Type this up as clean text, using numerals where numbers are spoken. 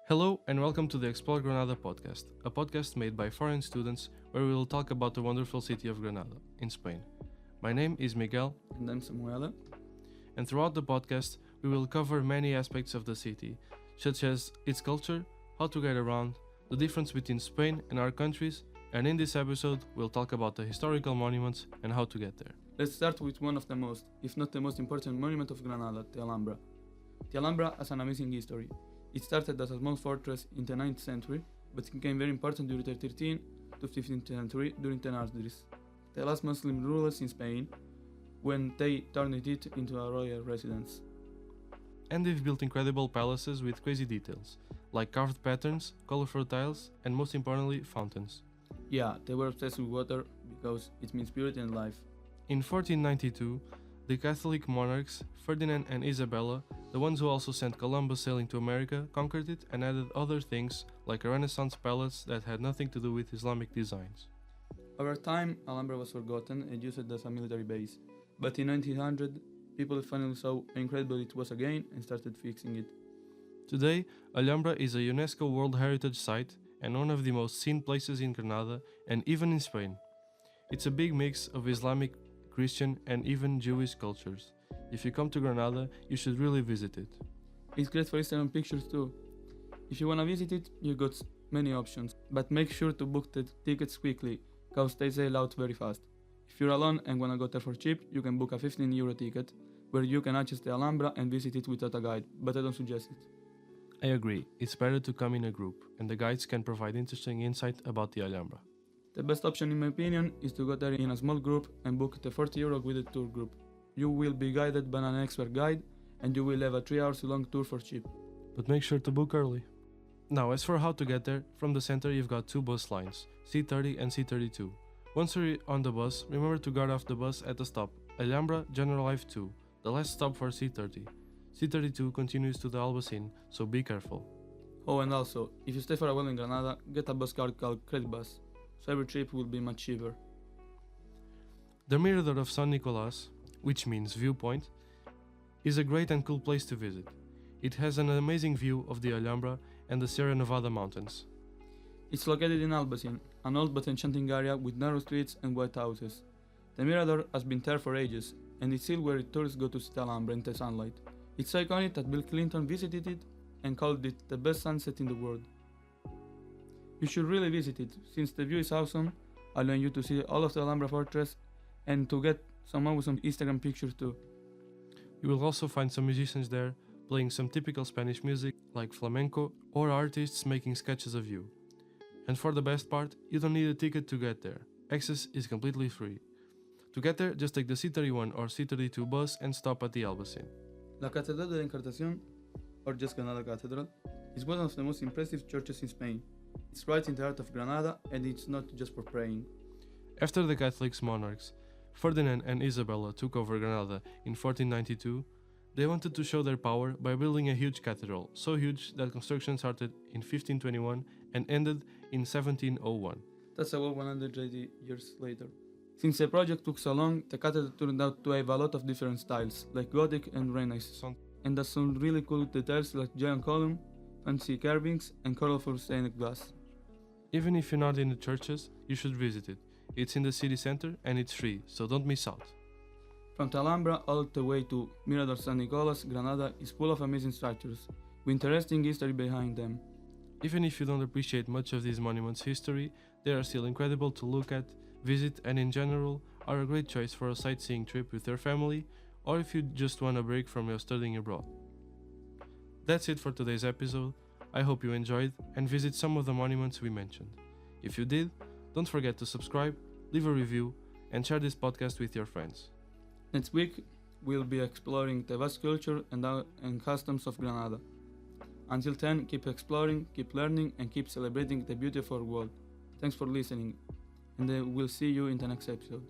Hello and welcome to the Explore Granada podcast, a podcast made by foreign students where we will talk about the wonderful city of Granada, in Spain. My name is Miguel, And I'm Samuela. and throughout the podcast we will cover many aspects of the city, such as its culture, how to get around, the difference between Spain and our countries, and in this episode we'll talk about the historical monuments and how to get there. Let's start with one of the most, if not the most important monument of Granada, the Alhambra. The Alhambra has an amazing history. It started as a small fortress in the 9th century, but became very important during the 13th to 15th century during the Nasrids, the last Muslim rulers in Spain, when they turned it into a royal residence. And they've built incredible palaces with crazy details, like carved patterns, colorful tiles, and most importantly, fountains. Yeah, they were obsessed with water because it means purity and life. In 1492, the Catholic monarchs Ferdinand and Isabella, the ones who also sent Columbus sailing to America, conquered it and added other things like a Renaissance palace that had nothing to do with Islamic designs. Over time, Alhambra was forgotten and used as a military base, but in 1900, people finally saw how incredible it was again and started fixing it. Today, Alhambra is a UNESCO World Heritage Site and one of the most seen places in Granada and even in Spain. It's a big mix of Islamic, Christian and even Jewish cultures. If you come to Granada, you should really visit it. It's great for Instagram pictures too. If you wanna visit it, you got many options, but make sure to book the tickets quickly, cause they sell out very fast. If you're alone and wanna go there for cheap, you can book a €15 ticket, where you can access the Alhambra and visit it without a guide, but I don't suggest it. I agree, it's better to come in a group, and the guides can provide interesting insight about the Alhambra. The best option in my opinion is to go there in a small group and book the €40 with a tour group. You will be guided by an expert guide and you will have a 3 hours long tour for cheap. But make sure to book early. Now, as for how to get there, from the center you've got two bus lines, C30 and C32. Once you're on the bus, remember to get off the bus at the stop, Alhambra General Life 2, the last stop for C30. C32 continues to the Albacin, so be careful. Oh, and also, if you stay for a while in Granada, get a bus card called Credit Bus, so every trip will be much cheaper. The Mirador of San Nicolas, which means viewpoint, is a great and cool place to visit. It has an amazing view of the Alhambra and the Sierra Nevada mountains. It's located in Albacin, an old but enchanting area with narrow streets and white houses. The Mirador has been there for ages, and it's still where tourists go to see the Alhambra in the sunlight. It's so iconic that Bill Clinton visited it and called it the best sunset in the world. You should really visit it, since the view is awesome, allowing you to see all of the Alhambra fortress and to get some awesome Instagram pictures too. You will also find some musicians there playing some typical Spanish music like flamenco or artists making sketches of you. And for the best part, you don't need a ticket to get there. Access is completely free. To get there, just take the C31 or C32 bus and stop at the Albacin. La Catedral de la Encartación, or just Granada Cathedral, is one of the most impressive churches in Spain. It's right in the heart of Granada and it's not just for praying. After the Catholic monarchs, Ferdinand and Isabella took over Granada in 1492, they wanted to show their power by building a huge cathedral, so huge that construction started in 1521 and ended in 1701. That's about 180 years later. Since the project took so long, the cathedral turned out to have a lot of different styles, like Gothic and Renaissance, and has some really cool details like giant column, fancy carvings, and colorful stained glass. Even if you're not in the churches, you should visit it. It's in the city center and it's free, so don't miss out. From the Alhambra all the way to Mirador San Nicolas, Granada is full of amazing structures, with interesting history behind them. Even if you don't appreciate much of these monuments' history, they are still incredible to look at, visit, and in general are a great choice for a sightseeing trip with your family, or if you just want a break from your studying abroad. That's it for today's episode. I hope you enjoyed and visit some of the monuments we mentioned. If you did, don't forget to subscribe, leave a review, and share this podcast with your friends. Next week, we'll be exploring the vast culture and customs of Granada. Until then, keep exploring, keep learning, and keep celebrating the beauty of our world. Thanks for listening, and we'll see you in the next episode.